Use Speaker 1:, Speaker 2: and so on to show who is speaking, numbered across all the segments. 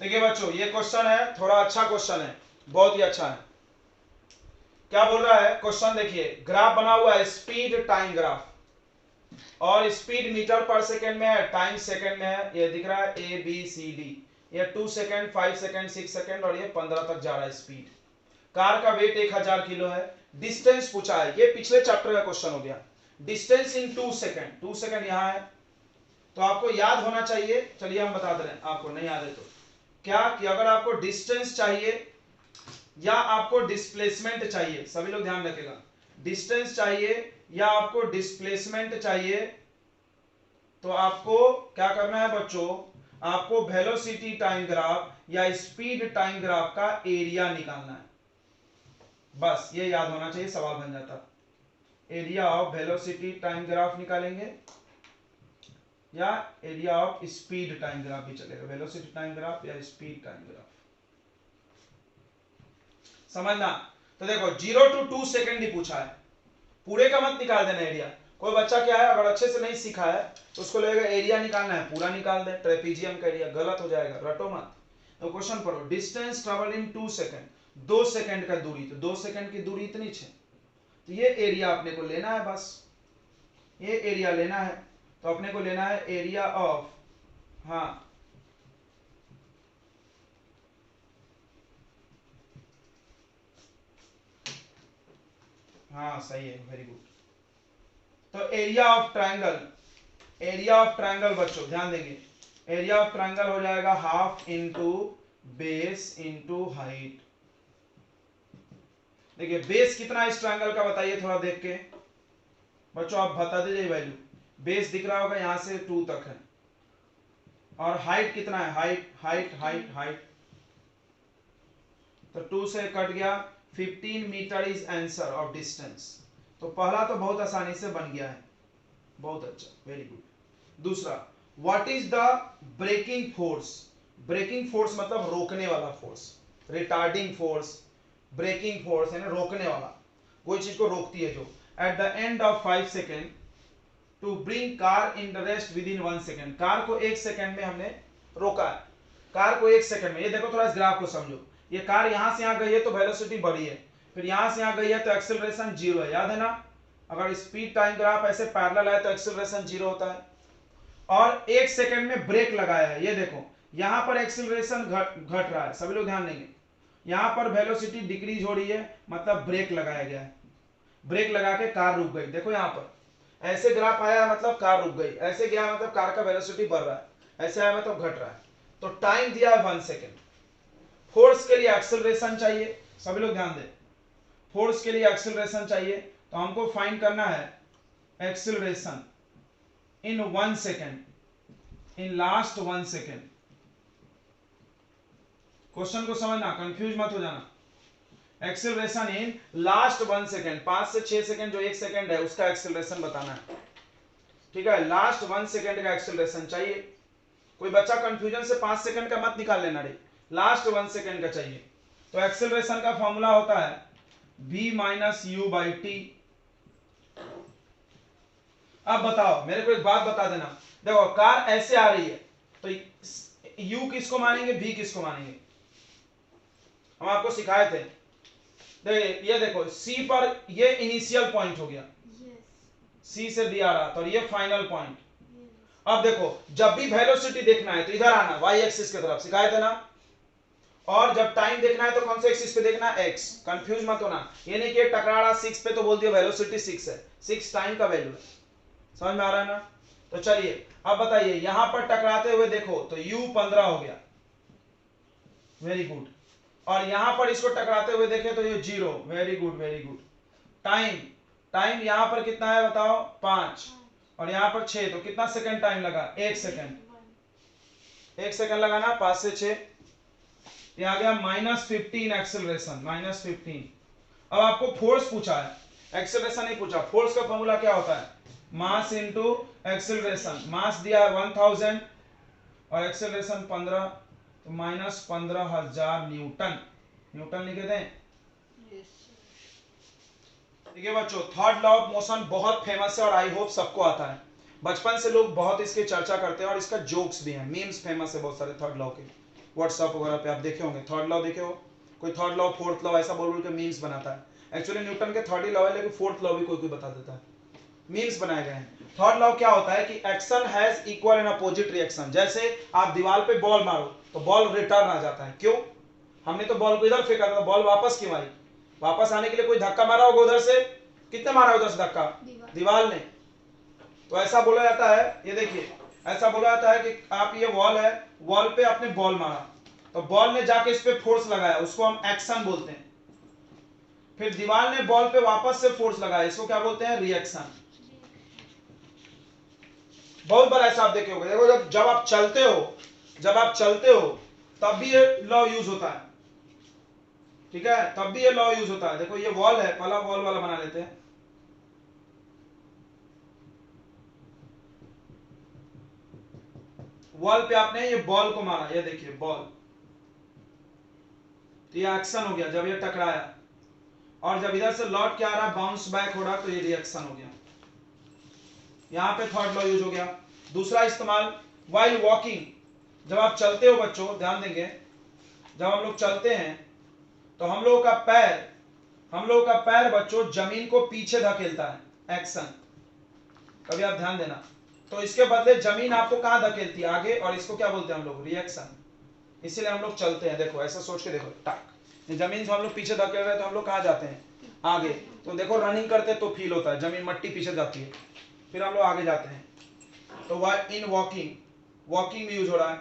Speaker 1: देखिए बच्चों, ये क्वेश्चन है, थोड़ा अच्छा क्वेश्चन है, बहुत ही अच्छा है। क्या बोल रहा है क्वेश्चन, देखिए ग्राफ बना हुआ है, स्पीड टाइम ग्राफ, और स्पीड मीटर पर सेकंड में है, टाइम सेकंड में है। ये दिख रहा है ABCD, ये 2 सेकंड, 5 सेकंड, 6 सेकंड और ये 15 तक जा रहा है स्पीड। कार का वेट 1000 किलो है। डिस्टेंस पूछा है, ये पिछले चैप्टर का क्वेश्चन हो गया। डिस्टेंस इन 2 सेकंड, 2 सेकंड यहां है, तो आपको याद होना चाहिए। चलिए हम बता दे रहे हैं, आपको नहीं याद है तो क्या कि अगर आपको डिस्टेंस चाहिए या आपको डिस्प्लेसमेंट चाहिए, सभी लोग ध्यान रखेगा, डिस्टेंस चाहिए या आपको डिस्प्लेसमेंट चाहिए, तो आपको क्या करना है बच्चों, आपको वेलोसिटी टाइम ग्राफ या स्पीड टाइम ग्राफ का एरिया निकालना है। बस ये याद होना चाहिए, सवाल बन जाता। Area of velocity time graph निकालेंगे या area of speed time graph भी चलेगा, वेलोसिटी टाइम ग्राफ या स्पीड टाइम ग्राफ, समझना। तो देखो 0 to 2 सेकंड ही पूछा है, पूरे का मत निकाल देना एरिया। कोई बच्चा क्या है, अगर अच्छे से नहीं सीखा है तो उसको लगेगा एरिया निकालना है, पूरा निकाल दे, ट्रेपीजियम का एरिया, गलत हो जाएगा, रटो मत। तो क्वेश्चन पढ़ो, distance travel in 2 second, 2 second का दूरी, तो 2 सेकंड की दूरी इतनी है, तो ये एरिया अपने को लेना है, बस ये एरिया लेना है। तो अपने को लेना है एरिया ऑफ, हाँ हाँ सही है, वेरी गुड। तो area of triangle, area of triangle बच्चों ध्यान देंगे, एरिया ऑफ ट्रायंगल हो जाएगा half into base into height. देखिए बेस कितना है इस ट्रायंगल का बताइए थोड़ा देख के बच्चों, आप बता दीजिए वैल्यू। बेस दिख रहा होगा यहां से 2 तक है, और हाइट कितना है, हाइट हाइट हाइट हाइट, तो 2 से कट गया, 15 metre is answer of distance. तो पहला तो बहुत आसानी से बन गया है, बहुत अच्छा, वेरी गुड। दूसरा, what is the braking force, braking force मतलब रोकने वाला force, retarding force, braking force है ना रोकने वाला, कोई चीज को रोकती है जो, at the end of 5 second to bring car in the rest within 1 second. Car को 1 सेकेंड में हमने रोका है, कार को 1 सेकेंड में। ये देखो थोड़ा इस ग्राफ को समझो, ये कार यहां से यहां गई है तो वेलोसिटी बढ़ी है, फिर यहां से यहां गई है तो एक्सेलरेशन 0 है, याद है ना। अगर स्पीड टाइम ग्राफ ऐसे पैरेलल है तो एक्सेलरेशन 0 होता है, और 1 सेकेंड में ब्रेक लगाया है, ये देखो यहां पर एक्सेलरेशन घट रहा है, सभी लोग ध्यान देंगे, यहां पर वेलोसिटी डिक्रीज हो रही है, मतलब ब्रेक लगाया गया है, ब्रेक लगा के कार रुक गई। देखो यहां पर ऐसे ग्राफ आया मतलब कार रुक गई, ऐसे गया मतलब कार का वेलोसिटी बढ़ रहा है, ऐसे आया मतलब घट रहा है। तो टाइम दिया है 1 सेकेंड। फोर्स के लिए एक्सेलरेशन चाहिए, सभी लोग ध्यान दें, फोर्स के लिए एक्सेलरेशन चाहिए, तो हमको फाइंड करना है acceleration in 1 second, in last 1 second. Question को समझना, कंफ्यूज मत हो जाना। एक्सेलरेशन इन लास्ट 1 सेकेंड, 5 से 6 सेकेंड जो 1 सेकेंड है उसका एक्सेलरेशन बताना है, ठीक है। लास्ट 1 सेकेंड का एक्सेलरेशन चाहिए। कोई बच्चा कंफ्यूजन से 5 सेकेंड का मत निकाल लेना रे, लास्ट 1 सेकेंड का चाहिए। तो एक्सेलरेशन का फॉर्मूला होता है v minus you by T. अब बताओ मेरे को एक बात बता देना, देखो कार ऐसे आ रही है तो u किसको मानेंगे, v किसको मानेंगे, हम आपको सिखाए थे। ये देखो c पर ये इनिशियल पॉइंट हो गया, c से d आ रहा था, और ये फाइनल पॉइंट। अब देखो जब भी वेलोसिटी देखना है तो इधर आना, y एक्सिस की तरफ, सिखाए थे ना। और जब टाइम देखना है तो कौन से एक्सिस पे देखना है, x। कंफ्यूज मत होना, ये नहीं कि टकरा रहा 6 पे तो बोल दिया वेलोसिटी 6 है, 6 टाइम का वैल्यू है, समझ में आ रहा है ना। तो चलिए अब बताइए, यहां पर टकराते हुए देखो तो u 15 हो गया, वेरी गुड। और यहां पर इसको टकराते हुए देखे तो ये 0, very good very good. Time, time यहां पर कितना है बताओ, 5, और यहां पर 6, तो कितना सेकंड टाइम लगा, 1 सेकंड, 1 सेकंड लगाना, 5 से 6, ये आ गया -15 एक्सेलरेशन, -15। अब आपको फोर्स पूछा है, एक्सेलरेशन नहीं पूछा। फोर्स का फॉर्मूला क्या होता है, मास इनटू एक्सेलरेशन। मास दिया है 1000 और एक्सेलरेशन 15, तो -15,000 न्यूटन, न्यूटन लिखे दें। ठीक है बच्चों, थर्ड लॉ ऑफ मोशन बहुत फेमस है और आई होप सबको आता है, बचपन से लोग बहुत इसकी चर्चा करते हैं और इसका जोक्स भी है, मीम्स फेमस है बहुत सारे थर्ड लॉ के। व्हाट्सएप वगैरह पे आप देखे होंगे, थर्ड लॉ देखे हो, कोई थर्ड लॉ फोर्थ लॉ ऐसा बोल बोल के मीम्स बनाता है। एक्चुअली न्यूटन के थर्ड ही लॉ है, लेकिन फोर्थ लॉ भी कोई कोई बता देता है, मीम्स बनाए गए हैं। थर्ड लॉ क्या होता है कि action has equal and opposite reaction. जैसे आप दीवार पे बॉल मारो तो बॉल रिटर्न आ जाता है, क्यों? हमने तो बॉल को इधर फेंका था, बॉल वापस क्यों आई? वापस आने के लिए कोई धक्का मारा होगा उधर से, कितने मारा उधर से धक्का? दीवार ने। तो ऐसा बोला जाता है, ये देखिए ऐसा बोला जाता है कि आप ये वॉल है, वॉल पे आपने बॉल मारा तो बॉल ने जाके इस पे फोर्स लगाया, उसको हम एक्शन बोलते हैं। फिर दीवार ने बॉल पे वापस से फोर्स लगाया, इसको क्या बोलते हैं? रिएक्शन। बहुत बार ऐसा आप देखे होंगे, देखो जब आप चलते हो तब भी ये लॉ यूज होता है, ठीक है, तब भी ये लॉ यूज होता है। देखो ये वॉल है, पहला वॉल वाला बना लेते हैं। वॉल पे आपने ये बॉल को मारा, ये देखिए बॉल, तो ये एक्शन हो गया जब ये टकराया, और जब इधर से लौट के आ रहा, बाउंस बैक हो रहा, तो ये रिएक्शन हो गया। यहां पे थर्ड लॉ यूज हो गया। दूसरा इस्तेमाल, व्हाइल वॉकिंग, जब आप चलते हो बच्चों, ध्यान देंगे, जब हम लोग चलते हैं तो हम लोगों का पैर बच्चों जमीन को पीछे धकेलता है, एक्शन। कभी आप ध्यान देना, तो इसके बदले जमीन आपको कहां धकेलती है? आगे, और इसको क्या बोलते हैं हम लोग? रिएक्शन। इसीलिए हम लोग चलते हैं, देखो ऐसा सोच के देखो, टक, जमीन से हम लोग पीछे धकेल रहे हैं तो हम लोग कहां जाते हैं? आगे। तो देखो रनिंग करते तो फील होता है, जमीन मट्टी पीछे जाती है, फिर हम लोग आगे जाते हैं। तो इन वॉकिंग में यूज हो रहा है,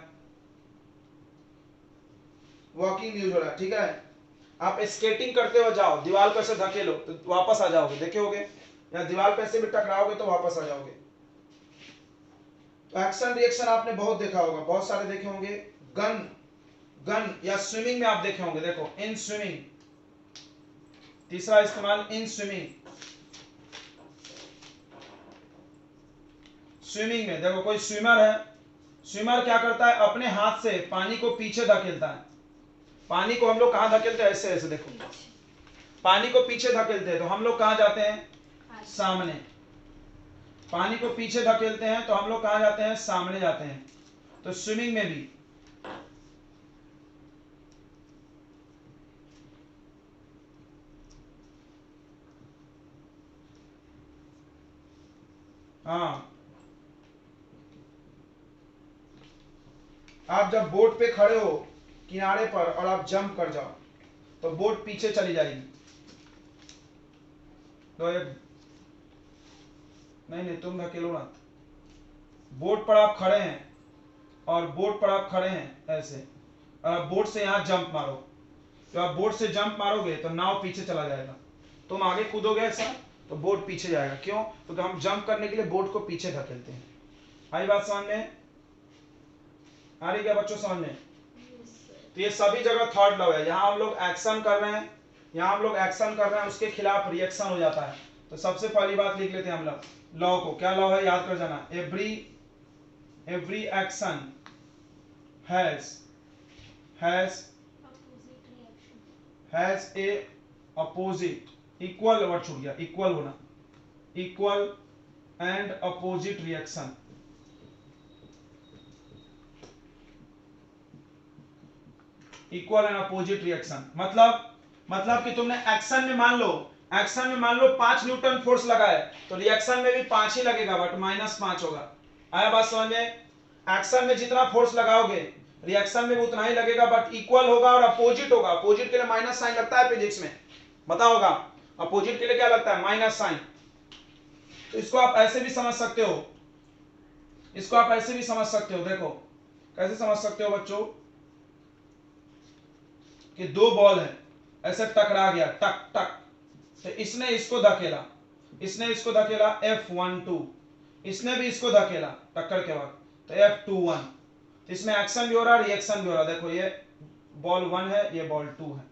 Speaker 1: वॉकिंग यूज हो रहा है, ठीक है। आप स्केटिंग करते हुए जाओ, दीवार पर से धकेलो तो वापस आ जाओगे, देखे होगे, या दीवार पे से भी टकराओगे तो वापस आ जाओगे। तो एक्शन रिएक्शन आपने बहुत देखा होगा, बहुत सारे देखे होंगे। गन या स्विमिंग में आप देखे होंगे, देखो इन स्विमिंग, तीसरा इस्तेमाल इन स्विमिंग में देखो कोई स्विमर है, स्विमर क्या करता है? अपने हाथ से पानी को पीछे धकेलता है। पानी को हम लोग कहां धकेलते हैं? ऐसे ऐसे, देखो पानी को पीछे धकेलते हैं तो हम लोग कहां जाते हैं? सामने। पानी को पीछे धकेलते हैं तो हम लोग कहां जाते हैं? सामने जाते हैं। तो स्विमिंग में भी हाँ, आप जब बोट पे खड़े हो किनारे पर और आप जंप कर जाओ तो बोट पीछे चली जाएगी। तो नहीं तुम धकेलो मत, बोट पर आप खड़े हैं और बोट पर आप खड़े हैं ऐसे, और आप बोट से यहां जंप मारो, जब आप बोट से जंप मारोगे तो नाव पीछे चला जाएगा, तुम आगे कूदोगे ऐसा तो बोट पीछे जाएगा। क्यों? क्योंकि हम जंप करने के लिए बोट को पीछे धकेलते हैं। आई बात समझ में? आ रही क्या बच्चों समझ में? तो ये सभी जगह थर्ड लॉ है। यहाँ हम लोग एक्शन कर रहे हैं, यहाँ हम लोग एक्शन कर रहे हैं, उसके खिलाफ रिएक्शन हो जाता है। तो सबसे पहली बात लिख लेते हैं हम लोग लॉ को, क्या लॉ है याद कर जाना, every action has a opposite, equal word छूट गया, इक्वल होना, equal and opposite reaction. Equal and opposite reaction मतलब कि तुमने एक्शन में मान लो 5 न्यूटन फोर्स लगाए तो रिएक्शन में भी 5 ही लगेगा, बट -5 होगा। आया बात समझ में? एक्शन में जितना फोर्स लगाओगे रिएक्शन में भी उतना ही लगेगा, बट इक्वल होगा और अपोजिट होगा। अपोजिट के लिए माइनस साइन लगता है फिजिक्स में, पता होगा अपोजिट के लिए क्या लगता है? Minus sign. तो इसको आप ऐसे भी समझ सकते हो, देखो कैसे समझ सकते हो बच्चों, कि दो बॉल है, ऐसे टकरा गया, टक टक, तो इसने इसको धकेला, F12, इसने भी इसको धकेला टक्कर के बाद, तो F21। तो इसमें एक्शन भी हो रहा है, रिएक्शन भी हो रहा है। देखो ये बॉल 1 है, ये बॉल 2 है,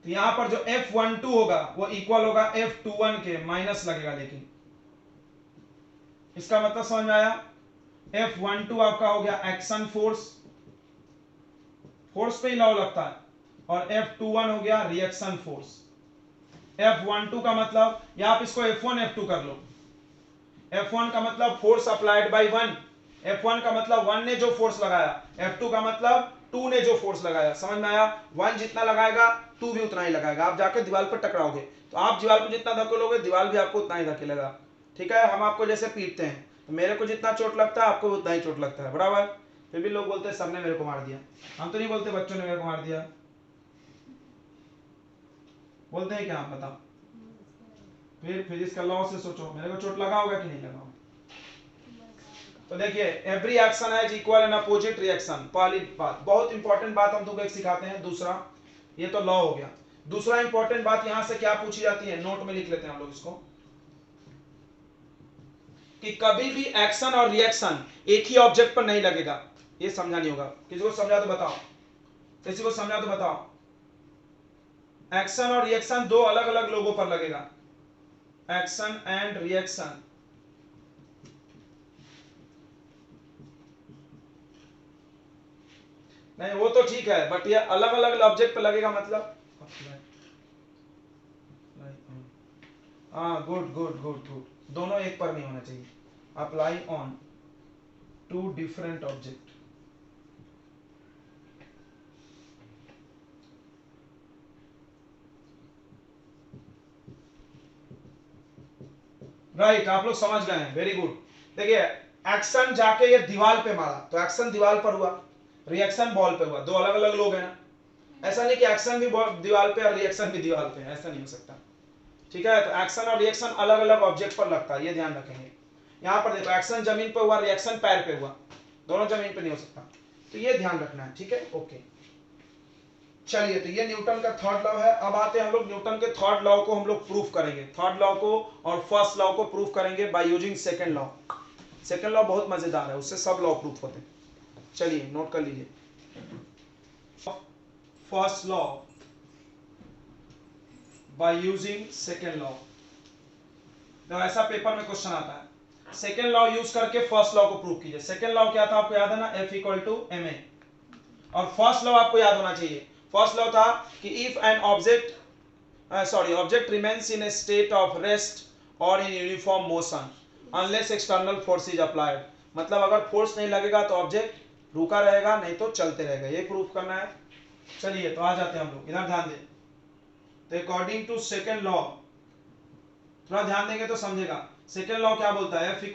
Speaker 1: तो यहां पर जो F12 होगा वो इक्वल होगा F21 के, माइनस लगेगा लेकिन। इसका मतलब समझ में आया? F12 आपका हो गया एक्शन फोर्स पे ही लॉ लगता है, और F21 हो गया रिएक्शन फोर्स। F12 का मतलब, या आप इसको F1 F2 कर लो। F1 का मतलब फोर्स अप्लाइड बाय 1, F1 का मतलब 1 ने जो फोर्स लगाया, F2 का मतलब 2 ने जो फोर्स लगाया। समझ में आया? 1 जितना लगाएगा 2 भी उतना ही लगाएगा। आप जाकर दीवार पर टकराओगे तो आप दीवार को जितना धकेलोगे दीवार भी आपको उतना ही धकेलेगा। ठीक है, हम आपको जैसे पीटते हैं तो मेरे को जितना चोट लगता है आपको उतना ही चोट लगता है, बराबर। फिर भी लोग बोलते हैं सर ने मेरे को मार दिया। हम तो नहीं बोलते बच्चों ने मेरे को मार दिया, बोलते हैं क्या आप बताओ? फिर फिजिक्स का लॉ से सोचो, मेरे को चोट लगा होगा कि नहीं लगा होगा? तो देखिए every action has equal and opposite reaction. पहली बात, बहुत इंपॉर्टेंट बात हम तुमको एक सिखाते हैं। दूसरा, ये तो लॉ हो गया। दूसरा इंपॉर्टेंट बात यहां से क्या पूछी जाती है, नोट में लिख लेते हैं हम लोग इसको, कि कभी भी एक्शन और रिएक्शन एक ही ऑब्जेक्ट पर नहीं लगेगा। ये समझा नहीं होगा, किसी को समझा तो बताओ, किसी को समझा तो बताओ। एक्शन और रिएक्शन दो अलग अलग लोगों पर लगेगा। एक्शन एंड रिएक्शन नहीं, वो तो ठीक है, बट ये अलग अलग ऑब्जेक्ट पे लगेगा मतलब। हाँ, गुड गुड गुड गुड, दोनों एक पर नहीं होना चाहिए। Apply on two different object. Right, आप लोग समझ गए हैं, वेरी गुड। देखिए एक्शन जाके ये दीवार पे मारा तो एक्शन दीवार पर हुआ, रिएक्शन बॉल पे हुआ। दो अलग अलग लोग हैं ना, ऐसा नहीं कि एक्शन भी दीवार पे और रिएक्शन भी दीवार पे, ऐसा नहीं हो सकता। ठीक है, तो एक्शन और रिएक्शन अलग अलग ऑब्जेक्ट पर लगता है, ये ध्यान रखेंगे। यहाँ पर देखो एक्शन जमीन पे हुआ, रिएक्शन पैर पे हुआ, दोनों जमीन पे नहीं हो सकता, तो ये ध्यान रखना है। ठीक है, ओके। चलिए, तो ये न्यूटन का थर्ड लॉ है। अब आते हैं हम लोग न्यूटन के थर्ड लॉ को हम लोग प्रूफ करेंगे। थर्ड लॉ को और फर्स्ट लॉ को प्रूफ करेंगे by using second law. Second law बहुत मजेदार है, उससे सब लॉ प्रूफ होते हैं। चलिए नोट कर लीजिए। First law by using second law. तो ऐसा पेपर में क्वेश्चन आता है, सेकंड लॉ यूज करके फर्स्ट लॉ को प्रूव कीजिए। सेकंड लॉ क्या था आपको याद है ना, F = ma। और फर्स्ट लॉ आपको याद होना चाहिए। फर्स्ट लॉ था कि if an object remains in a state of rest और in uniform motion unless external force is applied. मतलब अगर फोर्स नहीं लगेगा तो ऑब्जेक्ट रुका रहेगा, नहीं तो चलते रहेगा। ये प्रूफ करना है। चलिए तो आ जाते हैं हम लोग, इधर ध्यान दें। तो अकॉर्डिंग टू सेकंड लॉ, थोड़ा ध्यान देंगे तो समझेगा। सेकंड लॉ क्या बोलता है, F =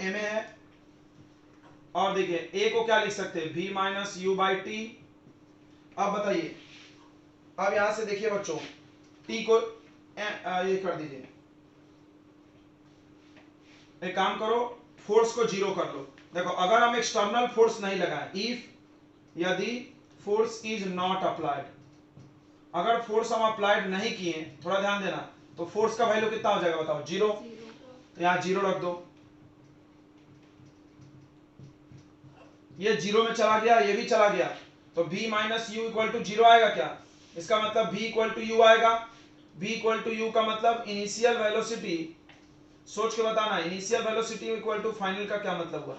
Speaker 1: ma है। और देखिए a को क्या लिख सकते हैं, v - u/t। अब बताइए, अब यहां से देखिए बच्चों, t को ये कर दीजिए, एक काम करो, फोर्स को 0 कर लो। देखो अगर हम एक्सटर्नल फोर्स नहीं लगाए, यदि फोर्स इज नॉट अप्लाइड, अगर फोर्स हम अप्लाइड नहीं किए, थोड़ा ध्यान देना, तो फोर्स का वैल्यू कितना हो जाएगा बताओ, 0। तो यहां 0 रख दो, ये 0 में चला गया, ये भी चला गया, तो v - u = 0 आएगा क्या? इसका मतलब v = u आएगा। v = u का मतलब इनिशियल वेलोसिटी, सोच के बताना, initial velocity equal to final का क्या मतलब हुआ?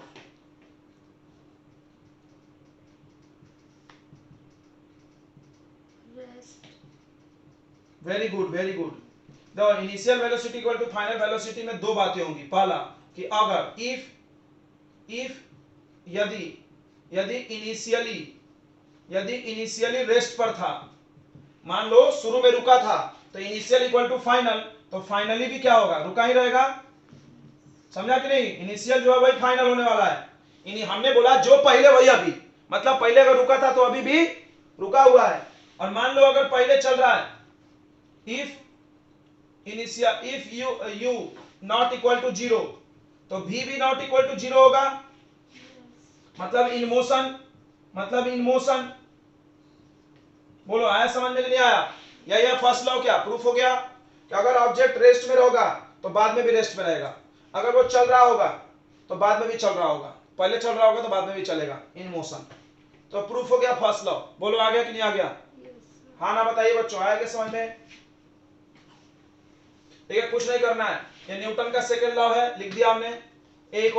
Speaker 1: Very good, very good. The initial velocity equal to final velocity में दो बातें होंगी। पहला कि अगर इफ यदि इनिशियली रेस्ट पर था, मान लो शुरू में रुका था, तो इनिशियल इक्वल टू फाइनल, तो फाइनली भी क्या होगा, रुका ही रहेगा। समझा कि नहीं? इनिशियल जो है वही फाइनल होने वाला है। हमने बोला जो पहले वही अभी, मतलब पहले अगर रुका था तो अभी भी रुका हुआ है। और मान लो अगर पहले चल रहा है, if u not equal to 0, तो v भी नॉट इक्वल टू 0 होगा, मतलब इन मोशन। बोलो आया समझ में कि नहीं आया? यह फर्स्ट लॉ क्या प्रूफ हो गया कि अगर ऑब्जेक्ट रेस्ट में होगा तो बाद में भी रेस्ट में रहेगा, अगर वो चल रहा होगा तो बाद में भी चल रहा होगा, पहले चल रहा होगा तो बाद में भी चलेगा, इन मोशन। तो प्रूफ हो गया फर्स्ट लॉ। बोलो आ गया कि नहीं आ गया? हाँ ना बताइए बच्चों, आया क्या समझ में? ठीक है, कुछ नहीं करना है, ये न्यूटन का सेकंड लॉ है, लिख दिया हमने, a = v -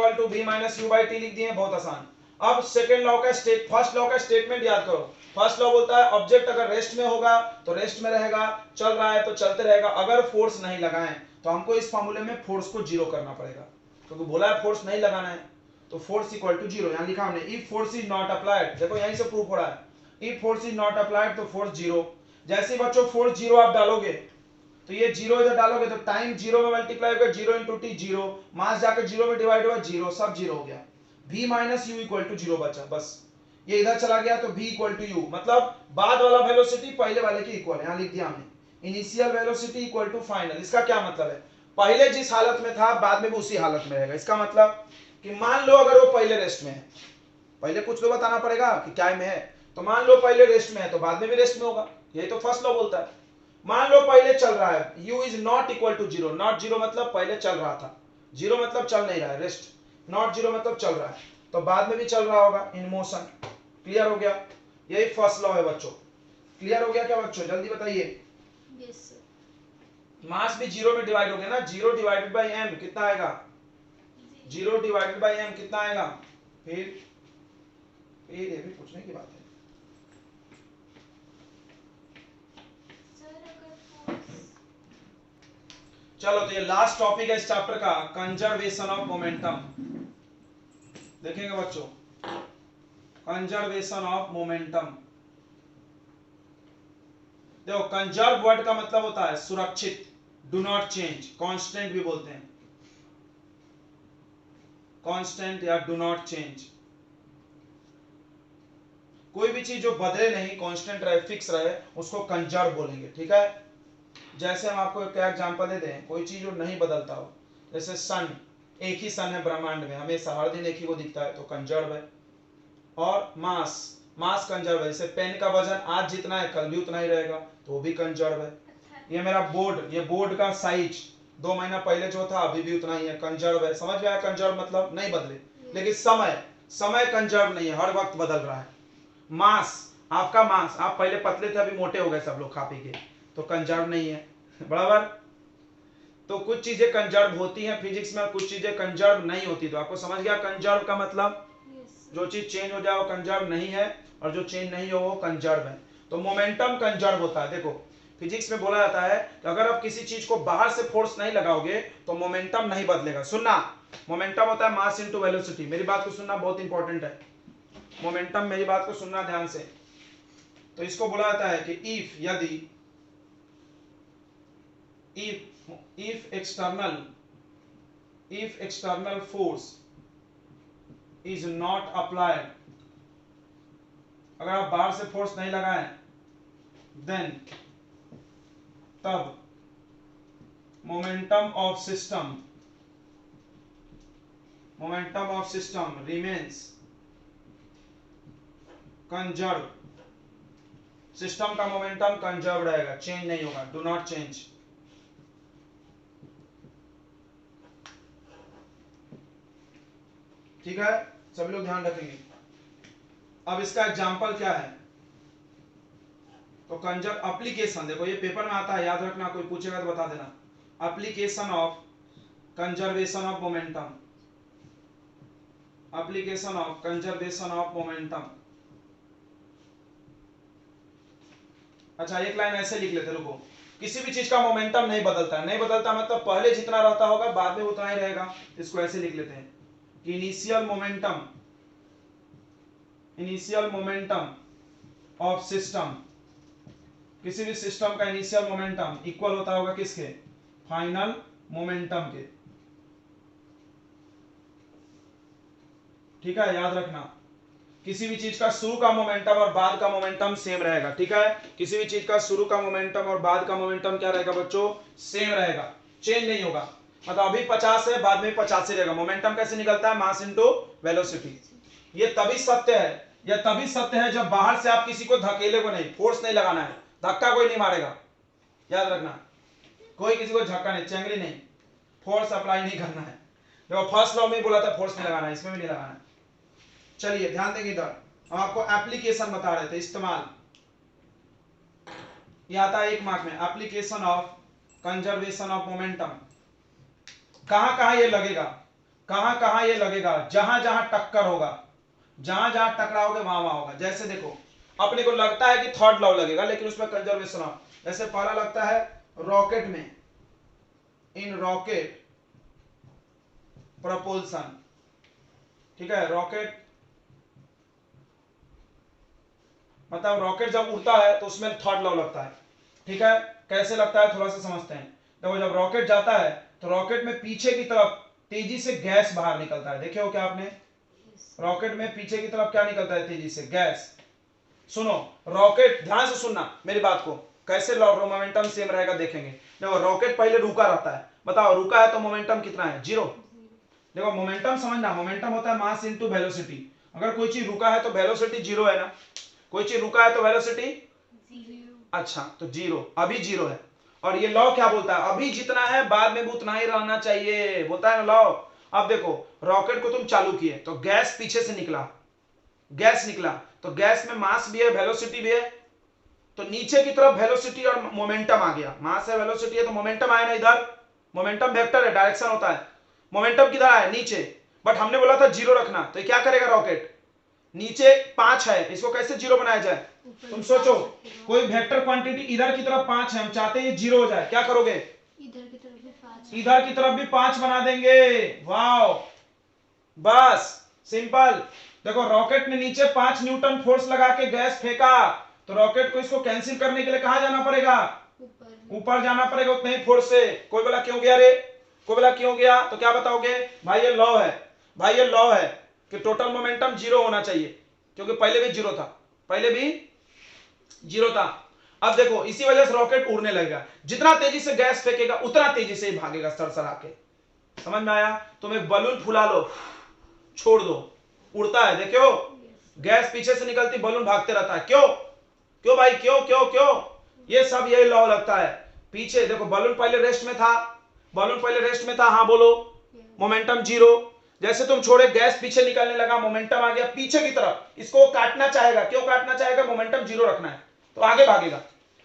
Speaker 1: u/t लिख दिए, बहुत आसान। अब सेकंड लॉ का फर्स्ट लॉ का स्टेटमेंट याद करो। फर्स्ट लॉ बोलता है ऑब्जेक्ट अगर रेस्ट में होगा तो रेस्ट में रहेगा, चल रहा है तो चलते रहेगा, अगर फोर्स नहीं लगाएं तो हमको इस फार्मूले में फोर्स को 0 करना पड़ेगा। क्योंकि बोला है फोर्स नहीं लगाना है, तो फोर्स इक्वल टू 0 यहां लिखा हमने। If force is not applied, देखो यहीं से प्रूफ हो रहा है, if force is not applied तो फोर्स 0। जैसे ही बच्चों फोर्स 0 आप डालोगे तो ये 0 इधर डालोगे तो टाइम 0 में मल्टीप्लाई होगा, 0 इंटू टी 0, मास जाकर 0 में डिवाइड हुआ 0, सब 0 हो गया। v minus u equal to 0 बचा, बस ये इधर चला गया तो v इक्वल टू यू, मतलब बाद वाला वेलोसिटी पहले वाले के इक्वल, यहां लिख दिया हमने initial velocity equal to final. इसका क्या मतलब है, पहले जिस हालत में था बाद में भी उसी हालत में रहेगा। इसका मतलब कि मान लो अगर वो पहले रेस्ट में है, पहले कुछ तो बताना पड़ेगा कि क्या में है, तो मान लो पहले रेस्ट में है तो बाद में भी रेस्ट में होगा, यही तो फर्स्ट लॉ बोलता है। मान लो पहले चल रहा है, u is not equal to 0, not 0 मतलब पहले चल रहा था, 0 मतलब चल नहीं रहा है, रेस्ट, नॉट 0 मतलब चल रहा है, तो बाद में भी चल रहा होगा, इन मोशन। क्लियर हो गया, यही फर्स्ट लॉ है बच्चों। क्लियर हो गया क्या बच्चों, जल्दी बताइए।
Speaker 2: Yes sir.
Speaker 1: मास भी 0 में डिवाइड हो गया ना, 0 डिवाइडेड बाई m कितना आएगा, 0 डिवाइडेड बाई m कितना आएगा, फिर ये भी पूछने की बात है।
Speaker 2: सर अगर फोर्स,
Speaker 1: चलो तो ये लास्ट टॉपिक है इस चैप्टर का, कंजर्वेशन ऑफ मोमेंटम। देखेंगे बच्चों, कंजर्वेशन ऑफ मोमेंटम। देखो कंजर्व वर्ड का मतलब होता है सुरक्षित, डू नॉट चेंज, कांस्टेंट भी बोलते हैं, कांस्टेंट या डू नॉट चेंज। कोई भी चीज जो बदले नहीं, कांस्टेंट रहे, फिक्स रहे, उसको कंजर्व बोलेंगे। ठीक है, जैसे हम आपको क्या एग्जांपल देते हैं, कोई चीज जो नहीं बदलता हो, जैसे सन, एक ही सन है ब्रह्मांड में, हमेशा हर दिन एक ही वो दिखता है, तो कंजर्व है। और मास, मास कंजर्व है, जैसे पेन का वजन आज जितना है कल भी उतना ही रहेगा, तो वो भी कंजर्व है। ये मेरा बोर्ड, ये बोर्ड का साइज 2 महीना पहले जो था अभी भी उतना ही है, कंजर्व है। समझ में आया, कंजर्व मतलब नहीं बदले। लेकिन समय, समय कंजर्व नहीं है, हर वक्त बदल रहा है। मास, आपका मास, आप पहले पतले थे अभी मोटे हो गए सब लोग खा पी के, तो कंजर्व नहीं है, बराबर। तो कुछ चीजें कंजर्व होती हैं फिजिक्स में, कुछ चीजें कंजर्व नहीं होती। तो आपको समझ गया कंजर्व का मतलब, जो चीज चेंज हो जाए वो कंजर्व नहीं है, और जो चेंज नहीं हो वो कंजर्व है। तो मोमेंटम कंजर्व होता है। देखो फिजिक्स में बोला जाता है कि अगर आप किसी चीज को बाहर से फोर्स नहीं लगाओगे तो मोमेंटम नहीं बदलेगा। सुनना, मोमेंटम होता है मास इनटू वेलोसिटी। मेरी बात को सुनना बहुत इंपॉर्टेंट है, मोमेंटम, मेरी बात को सुनना ध्यान से। तो इसको बोला जाता है कि इफ, यदि, if external force is not applied, अगर आप बाहर से फोर्स नहीं लगाएं, then तब momentum of system remains conserved, system का मोमेंटम कंजर्व रहेगा, चेंज नहीं होगा, डू नॉट चेंज। ठीक है, सभी लोग ध्यान रखेंगे। अब इसका एग्जांपल क्या है, तो कंजर्व एप्लीकेशन, देखो ये पेपर में आता है, याद रखना, कोई पूछेगा तो बता देना। Application of conservation of momentum, application of conservation of momentum. अच्छा एक लाइन ऐसे लिख लेते, रुको, किसी भी चीज का मोमेंटम नहीं बदलता है, नहीं बदलता मतलब पहले जितना रहता होगा बाद में उतना ही रहेगा। इसको ऐसे लिख लेते हैं कि इनिशियल मोमेंटम ऑफ सिस्टम, किसी भी सिस्टम का इनिशियल मोमेंटम इक्वल होता होगा किसके, फाइनल मोमेंटम के। ठीक है, याद रखना, किसी भी चीज का शुरू का मोमेंटम और बाद का मोमेंटम सेम रहेगा। ठीक है, किसी भी चीज का शुरू का मोमेंटम और बाद का मोमेंटम क्या रहेगा बच्चों, सेम रहेगा, चेंज नहीं होगा। मतलब अभी 50 है, बाद में 50 ही रहेगा। मोमेंटम कैसे निकलता है, मास इनटू वेलोसिटी। ये तभी सत्य है, यह तभी सत्य है जब बाहर से आप किसी को धकेले को नहीं, फोर्स नहीं लगाना है, धक्का कोई नहीं मारेगा, याद रखना, कोई किसी को धक्का नहीं, चेंगरी नहीं, फोर्स अप्लाई नहीं करना है। देखो फर्स्ट लॉ में बोला था फोर्स नहीं लगाना है, इसमें भी नहीं लगाना है। चलिए ध्यान देंगे इधर, हम आपको एप्लीकेशन बता रहे थे, इस्तेमाल, ये आता है 1 मार्क में, application of conservation of momentum. कहां कहां ये लगेगा, कहां कहां ये लगेगा, जहां जहां टक्कर होगा, जहां जहां टकराओगे वहां वहां होगा। जैसे देखो अपने को लगता है कि थर्ड लॉ लगेगा, लेकिन उसमें कंजर्वेशन ऑफ, जैसे पहला लगता है रॉकेट में, इन रॉकेट प्रपोल्सन, ठीक है। रॉकेट मतलब रॉकेट जब उड़ता है तो उसमें थर्ड लॉ लगता है, ठीक है। कैसे लगता है थोड़ा सा समझते हैं। देखो जब रॉकेट जाता है तो रॉकेट में पीछे की तरफ तेजी से गैस बाहर निकलता है, देखे हो क्या आपने? रॉकेट में पीछे की तरफ क्या निकलता है तेजी से? गैस। सुनो रॉकेट, ध्यान से सुनना मेरी बात को, कैसे मोमेंटम सेम रहेगा देखेंगे। देखो रॉकेट पहले रुका रहता है, बताओ रुका है तो मोमेंटम कितना है? 0। देखो मोमेंटम समझना, मोमेंटम होता है मास इनटू वेलोसिटी। अगर कोई चीज रुका है तो वेलोसिटी 0 है ना, कोई चीज रुका है तो वेलोसिटी
Speaker 2: 0।
Speaker 1: अच्छा तो 0, अभी 0 है। और ये लॉ क्या बोलता है? अभी जितना है बाद में भी उतना ही रहना चाहिए, बोलता है ना लॉ। अब देखो रॉकेट को तुम चालू किए तो गैस पीछे से निकला, गैस निकला तो गैस में मास भी है वेलोसिटी भी है, तो नीचे की तरफ वेलोसिटी और मोमेंटम आ गया। मास है वेलोसिटी है तो मोमेंटम आया ना, इधर मोमेंटम वेक्टर है, डायरेक्शन होता है। मोमेंटम किधर है? नीचे। बट हमने बोला था 0 रखना, तो क्या करेगा रॉकेट? नीचे 5 है, इसको कैसे 0 बनाया जाए? तुम सोचो कोई वेक्टर क्वांटिटी इधर की तरफ 5 है, हम चाहते हैं 0 हो जाए, क्या करोगे?
Speaker 2: इधर की तरफ भी 5,
Speaker 1: इधर की तरफ भी 5 बना देंगे। वाओ, बस सिंपल। देखो रॉकेट ने नीचे 5 न्यूटन फोर्स लगा के गैस फेंका, तो रॉकेट को इसको कैंसिल करने के लिए कहां जाना पड़ेगा? ऊपर जाना पड़ेगा उतने ही फोर्स से। कोई बोला क्यों गया रे? कोई बोला क्यों गया? तो क्या बताओगे? भाई ये लॉ है, भाई ये लॉ है कि टोटल मोमेंटम 0 होना चाहिए, क्योंकि पहले भी 0 था, पहले भी 0 था। अब देखो इसी वजह से रॉकेट उड़ने लगेगा, जितना तेजी से गैस फेंकेगा उतना तेजी से ही भागेगा सरसरा के। समझ में आया? तुम एक बलून फुला लो, छोड़ दो, उड़ता है, देखो गैस पीछे से निकलती, बलून भागते रहता है। क्यों? क्यों भाई, क्यों क्यों क्यों? ये सब यही लॉ लगता है। पीछे देखो बलून पहले रेस्ट में था, बलून पहले रेस्ट में था, हाँ बोलो, मोमेंटम 0। जैसे तुम छोड़े गैस पीछे निकलने लगा, मोमेंटम आ गया पीछे की तरफ, इसको काटना चाहेगा। क्यों काटना चाहेगा? मोमेंटम 0 रखना है, तो आगे भागेगा।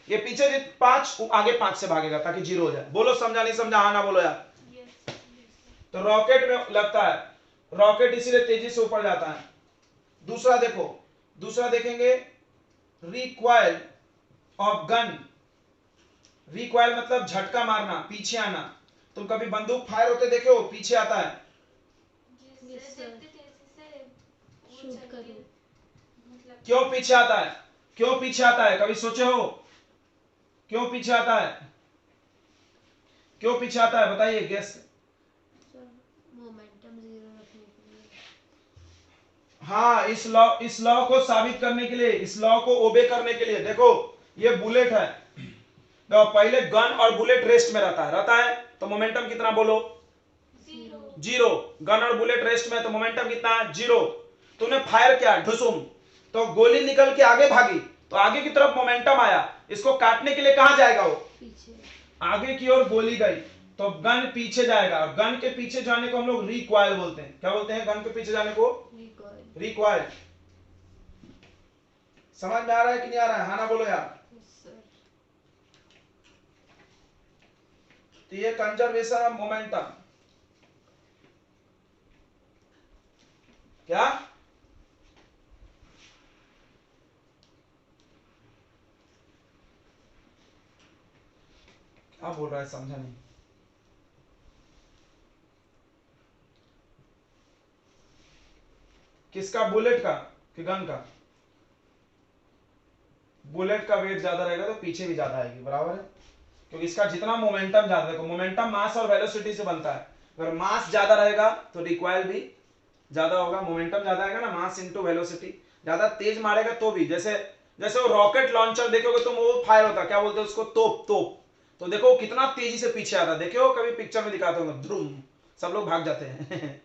Speaker 1: ये पीछे 5 आगे 5 से भागेगा ताकि 0 हो जाए। बोलो समझा नहीं समझा? हाँ ना बोलो यार। तो रॉकेट में लगता है, रॉकेट इसीलिए तेजी से ऊपर जाता है। दूसरा देखो, दूसरा देखेंगे, रिक्वायल ऑफ गन। रिक्वायल मतलब झटका मारना, पीछे आना। तुम कभी बंदूक फायर होते देखे हो? पीछे आता है। क्यों पीछे आता है? क्यों पीछे आता है? कभी सोचे हो क्यों पीछे आता है? क्यों पीछे आता है बताइए, गेस।
Speaker 2: मोमेंटम 0 रखने के लिए।
Speaker 1: हाँ, इस लॉ को साबित करने के लिए, इस लॉ को ओबे करने के लिए। देखो ये बुलेट है, तो पहले गन और बुलेट रेस्ट में रहता है तो मोमेंटम कितना बोलो? 0। गन और बुलेट रेस्ट में तो मोमेंटम कितना? 0। तूने फायर किया ढुसुम, तो गोली निकल के आगे भागी, तो आगे की तरफ मोमेंटम आया। इसको काटने के लिए कहां जाएगा वो? पीछे। आगे की ओर गोली गई तो गन पीछे जाएगा, और गन के पीछे जाने को हम लोग रिकॉइल बोलते हैं। क्या बोलते हैं गन के पीछे जाने को? रिकॉइल। समझ में आ रहा है कि नहीं आ रहा है? हाँ ना बोलो यार। तो ये कंजर्वेशन ऑफ मोमेंटम, क्या क्या बोल रहा है समझा नहीं। किसका? बुलेट का कि गन का? बुलेट का वेट ज्यादा रहेगा तो पीछे भी ज्यादा आएगी, बराबर है, क्योंकि इसका जितना मोमेंटम ज्यादा, देखो मोमेंटम मास और वेलोसिटी से बनता है। अगर मास ज्यादा रहेगा तो रिक्वायल भी ज्यादा होगा। मोमेंटम ज्यादा आएगा ना, मास इनटू वेलोसिटी। ज्यादा तेज मारेगा तो भी, जैसे जैसे वो रॉकेट लॉन्चर देखोगे तुम, वो फायर होता है, क्या बोलते हैं उसको? तोप। तोप तो देखो कितना तेजी से पीछे आता है, देखो कभी पिक्चर में दिखाते होंगे, ध्रुम, सब लोग भाग जाते हैं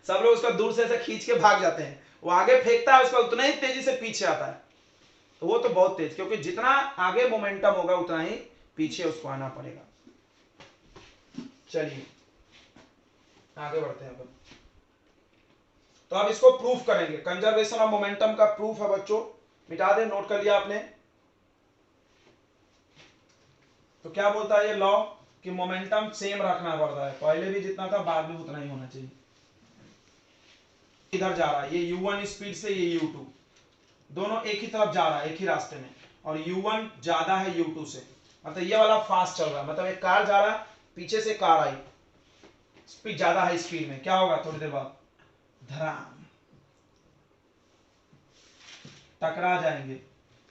Speaker 1: सब लोग उसका दूर से खींच के भाग जाते हैं। वो आगे फेंकता है उसका, उतना ही तेजी से पीछे आता है, तो वो तो बहुत तेज, क्योंकि जितना आगे मोमेंटम होगा उतना ही पीछे उसको आना पड़ेगा। चलिए आगे बढ़ते हैं अपन। तो अब इसको प्रूफ करेंगे, कंजर्वेशन ऑफ मोमेंटम का प्रूफ है बच्चों, मिटा दे, नोट कर लिया आपने? तो क्या बोलता है ये लॉ कि मोमेंटम सेम रखना पड़ता है, पहले भी जितना था बाद में उतना ही होना चाहिए। इधर जा रहा है ये u1 स्पीड से, ये u2, दोनों एक ही तरफ जा रहा है, एक ही रास्ते में, और u1 ज्यादा है u2 से, मतलब ये वाला फास्ट चल रहा है, मतलब एक कार जा रहा है, पीछे से कार आई, स्पीड ज्यादा हाई स्पीड में, क्या होगा थोड़ी देर बाद धड़ाम, टकरा जाएंगे।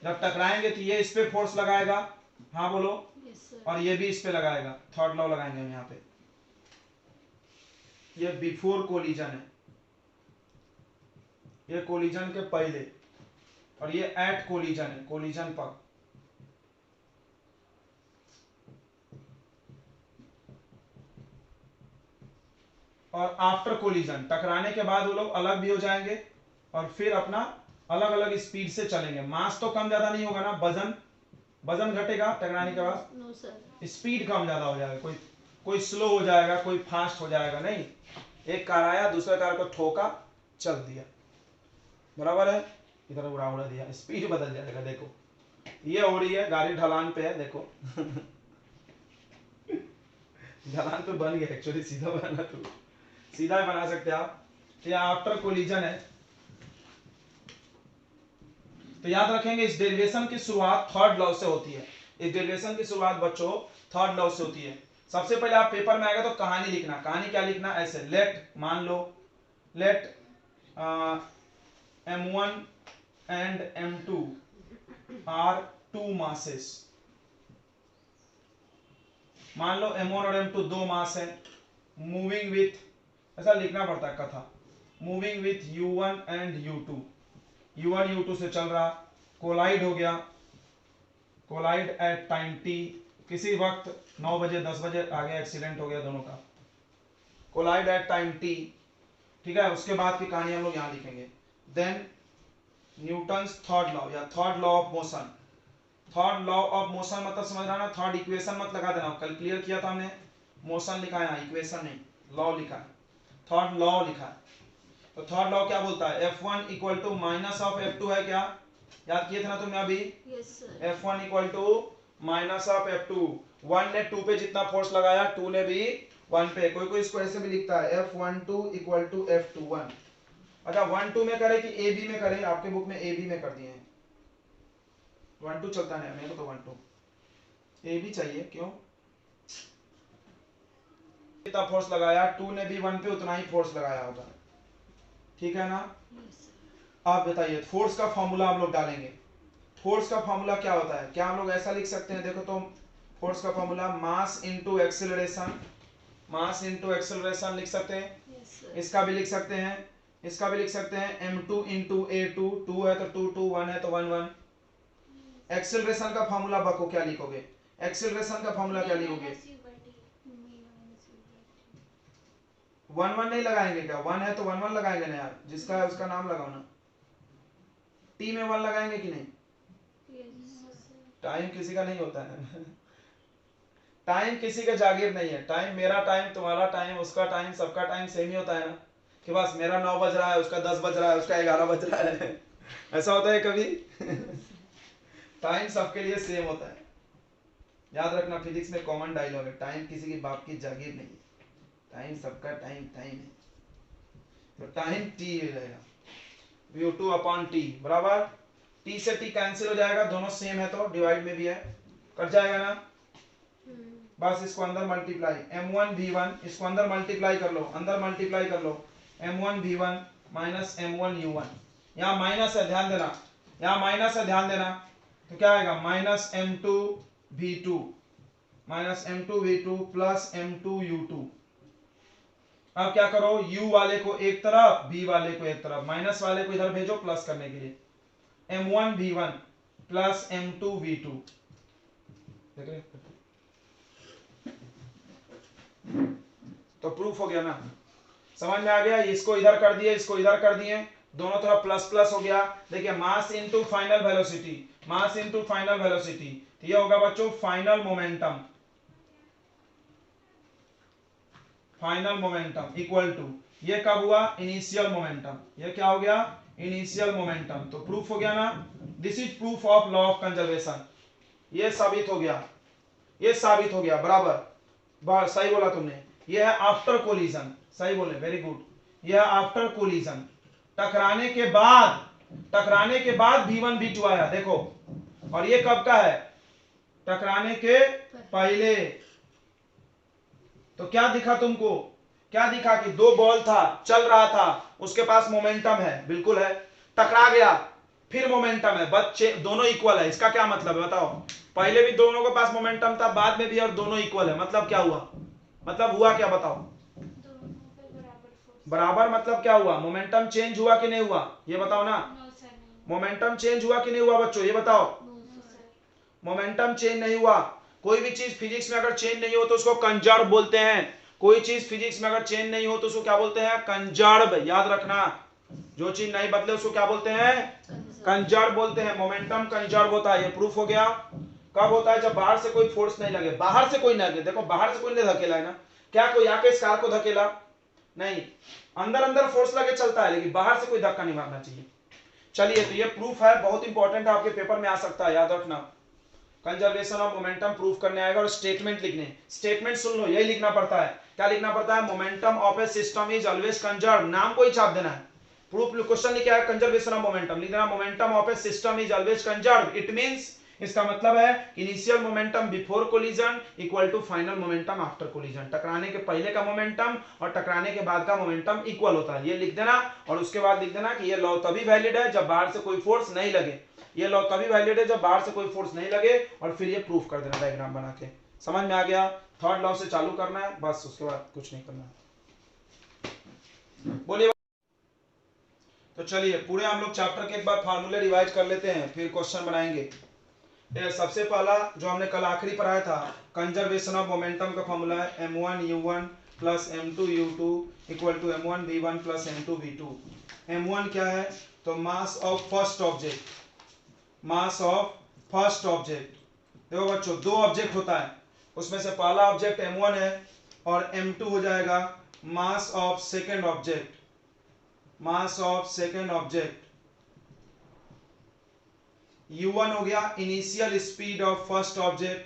Speaker 1: जब टकराएंगे तो ये इस पे फोर्स लगाएगा, हाँ बोलो,
Speaker 2: यस सर।
Speaker 1: और ये भी इस पे लगाएगा। थर्ड लॉ लगाएंगे हम यहाँ पे। ये बिफोर कोलिजन है, ये कोलिजन के पहले, और ये एट कोलिजन है, कोलिजन पर। और आफ्टर कोलिजन, टकराने के बाद वो लोग अलग भी हो जाएंगे और फिर अपना अलग अलग स्पीड से चलेंगे। मास तो कम ज्यादा नहीं होगा ना, वजन घटेगा टकराने के बाद,
Speaker 2: नो सर।
Speaker 1: स्पीड कम ज्यादा हो जाएगा, कोई स्लो हो जाएगा, कोई फास्ट हो जाएगा नहीं। एक कार आया, दूसरे कार को ठोका, चल दिया, बराबर है, इधर उड़ा उड़ा दिया, स्पीड बदल जाएगा। देखो ये हो रही है, गाड़ी ढलान पे है, देखो ढलान पे बन गया, एक्चुअली सीधा बनाना तो सीधा ही बना सकते हैं आप। तो ये आफ्टर कोलिजन है। तो याद रखेंगे इस डेरिवेशन की शुरुआत थर्ड लॉ से होती है। इस डेरिवेशन की शुरुआत बच्चों थर्ड लॉ से होती है। सबसे पहले आप पेपर में आएगा तो कहानी लिखना। कहानी क्या लिखना, ऐसे लेट, मान लो late m1 and m2 are two masses। मान लो m1 और m2 दो मास है, मूविंग विथ, ऐसा लिखना पड़ता है कथा, moving with u1 and u2, u1 u2 से चल रहा, कोलाइड हो गया, कोलाइड एट टाइम t, किसी वक्त 9 बजे 10 बजे आ गया, एक्सीडेंट हो गया दोनों का, कोलाइड एट टाइम t। ठीक है, उसके बाद की कहानी हम लोग यहां लिखेंगे। देन न्यूटन्स थर्ड लॉ या third law of motion. Third law of motion मतलब समझ रहा ना, थर्ड इक्वेशन मत लगा देना, कल क्लियर किया था हमने, मोशन लिखा है यहाँ, इक्वेशन नहीं, लॉ लिखा है, थर्ड लॉ लिखा है। तो थर्ड लॉ क्या बोलता है, F1 equal to minus of F2 है, क्या याद किए थे ना तुमने अभी,
Speaker 2: yes sir.
Speaker 1: F1 equal to minus of F2। 1 ने 2 पे जितना फोर्स लगाया 2 ने भी 1 पे, कोई कोई इसको ऐसे भी लिखता है F12 इक्वल टू F21। अच्छा 1 2 में करे कि ए बी में करे, आपके बुक में ए बी में कर दिए हैं, 1 2 चलता है, मेरे को तो 1 2 ए बी चाहिए, क्यों, जितना फोर्स लगाया 2 ने भी 1 पे उतना ही फोर्स लगाया होगा, ठीक है ना।
Speaker 2: Yes sir.
Speaker 1: आप बताइए फोर्स का फॉर्मूला हम लोग डालेंगे। फोर्स का फॉर्मूला क्या होता है, क्या हम लोग ऐसा लिख सकते हैं, देखो तो फोर्स का formula mass into acceleration, mass into acceleration लिख सकते हैं,
Speaker 2: यस सर।
Speaker 1: इसका भी लिख सकते हैं, इसका भी लिख सकते हैं, m2 इंटू a2, 2 है तो 2 2, 1 है तो 1 1। एक्सीलरेशन का फॉर्मूला बको क्या लिखोगे, एक्सीलरेशन का फॉर्मूला क्या लिखोगे, 1 1 नहीं लगाएंगे क्या, 1 है तो 1 1 लगाएंगे ना यार, जिसका है उसका नाम लगाओ ना, टी में 1 लगाएंगे कि नहीं, टाइम किसी का नहीं होता है टाइम किसी का जागीर नहीं है, टाइम मेरा टाइम, तुम्हारा टाइम, उसका टाइम, सबका टाइम सेम ही होता है ना, कि बस मेरा 9 बज रहा है, उसका 10 बज रहा है, उसका 11 बज रहा है ऐसा होता है कभी टाइम सबके लिए सेम होता है, याद रखना, फिजिक्स में कॉमन डायलॉग है, टाइम किसी की बाप की जागीर नहीं है, टाइम सबका टाइम टाइम है, तो टाइम टी रहेगा, v2 अपॉन टी बराबर, टी से टी कैंसिल हो जाएगा, दोनों सेम है तो डिवाइड में भी है, कट जाएगा ना, बस इसको अंदर मल्टीप्लाई, m1 v1, इसको अंदर मल्टीप्लाई कर लो, अंदर मल्टीप्लाई कर लो, m1 v1 minus m1 u1, यहाँ माइनस है ध्यान देना, यहाँ माइनस है ध्यान देना, तो क्या आएगा minus m2 v2 minus m2 v2 plus m2 u2। अब क्या करो, u वाले को एक तरफ, b वाले को एक तरफ, माइनस वाले को इधर भेजो प्लस करने के लिए, m1 v1 plus m2 v2, देख रहे तो प्रूफ हो गया ना, समझ में आ गया, इसको इधर कर दिए, इसको इधर कर दिए, दोनों तरफ प्लस प्लस हो गया। देखिए mass into final velocity, mass into final velocity, तो ये होगा बच्चों final momentum, final momentum equal to, ये कब हुआ, इनिशियल मोमेंटम, ये क्या हो गया, इनिशियल मोमेंटम, तो प्रूफ हो गया ना, this is proof of law of conservation, ये साबित हो गया, ये साबित हो गया, बराबर, सही बोला तुमने, ये है आफ्टर कोलिजन, सही बोले, वेरी गुड, ये है आफ्टर कोलिजन, टकराने के बाद, टकराने के बाद v1 v2 आया, देखो, और ये कब का है, टकराने के पहले, तो क्या दिखा तुमको, क्या दिखा कि दो बॉल था, चल रहा था, उसके पास मोमेंटम है, बिल्कुल है, टकरा गया, फिर मोमेंटम है, बस दोनों इक्वल है। इसका क्या मतलब है बताओ? पहले भी दोनों के पास मोमेंटम था, बाद में भी, और दोनों इक्वल है, मतलब क्या हुआ? मतलब हुआ क्या बताओ? बराबर मतलब क्या हुआ? मोमेंटम चेंज हुआ कि नहीं हुआ? ये बताओ ना। मोमेंटम चेंज हुआ कि नहीं हुआ बच्चों? ये बताओ। मोमेंटम चेंज नहीं हुआ। कोई भी चीज फिजिक्स में अगर चेंज नहीं हो तो उसको कंजर्व बोलते हैं। कोई चीज फिजिक्स में अगर चेंज नहीं हो तो उसको क्या बोलते हैं? कंजर्व। याद रखना, जो चीज नहीं बदले उसको क्या बोलते हैं? कंजर्व बोलते हैं। मोमेंटम कंजर्व होता है। ये प्रूफ हो गया। कब होता है? जब बाहर से कोई फोर्स नहीं लगे। बाहर से कोई नहीं लगे, देखो बाहर से कोई नहीं धकेला है ना, क्या कोई आके इस कार को धकेला? नहीं, अंदर अंदर फोर्स लगे चलता है, लेकिन बाहर से कोई धक्का नहीं मारना चाहिए। चलिए, तो ये प्रूफ है, बहुत इंपॉर्टेंट है, आपके पेपर में आ सकता है, याद रखना। कंजर्वेशन ऑफ मोमेंटम प्रूफ करने आएगा और स्टेटमेंट लिखने। स्टेटमेंट सुन लो, यही लिखना पड़ता है। क्या लिखना पड़ता है? Momentum of a system is always conserve. नाम को ही छाप देना है। प्रूफ क्वेश्चन लिखा है कंजर्वेशन ऑफ मोमेंटम, लिख देना momentum of a system is always conserve. It means, इसका मतलब है initial momentum before collision equal to final momentum after collision. टकराने के पहले का मोमेंटम और टकराने के बाद का मोमेंटम इक्वल होता है, ये लिख देना। और उसके बाद लिख देना कि ये लॉ तभी वैलिड है जब बाहर से कोई फोर्स नहीं लगे। ये लॉ तभी वैलिड है जब बाहर से कोई फोर्स नहीं लगे, और फिर ये प्रूफ कर देना डायग्राम बना के। समझ में आ गया? थर्ड लॉ से चालू करना है बस, उसके बाद कुछ नहीं करना है। बोलिए। तो चलिए, पूरे हम लोग चैप्टर के एक बार फार्मूले रिवाइज कर लेते हैं, फिर क्वेश्चन बनाएंगे। सबसे पहला जो हमने कल आखिरी पढ़ाया था, कंजर्वेशन ऑफ मोमेंटम का फॉर्मूला है m1u1 plus m2u2 equal to m1v1 plus m2v2। m1 क्या है? तो mass of first object. Mass of first object. देखो बच्चों, दो ऑब्जेक्ट होता है, उसमें से पहला ऑब्जेक्ट m1 है, और m2 हो जाएगा mass of second object. Mass of second object. u1 हो गया initial speed of first object.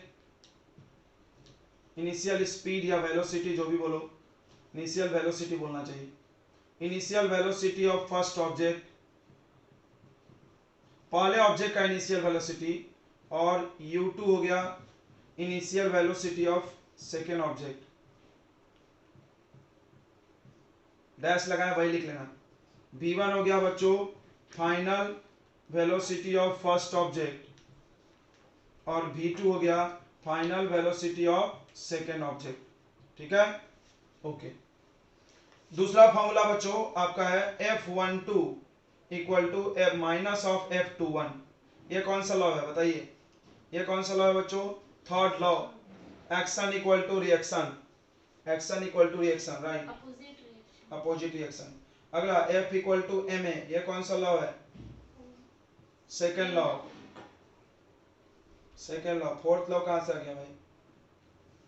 Speaker 1: Initial speed या वेलोसिटी, जो भी बोलो, इनिशियल वेलोसिटी बोलना चाहिए। Initial velocity of first object, पहले ऑब्जेक्ट का इनिशियल वेलोसिटी। और u2 हो गया initial velocity of second object. Dash लगाए वही लिख लेना। v1 हो गया बच्चों final velocity of first object, और v2 हो गया final velocity of second object. ठीक है, ओके। दूसरा फॉर्मूला बच्चों आपका है F12 equal to minus of F21। ये कौन सा लॉ है बताइए? ये कौन सा लॉ है बच्चों? Third law, action equal to reaction. Action equal to reaction, right, opposite reaction. अगला F इक्वल टू ma, ये कौन सा लॉ है? Second law. Second law. Fourth law कहां से आ गया भाई?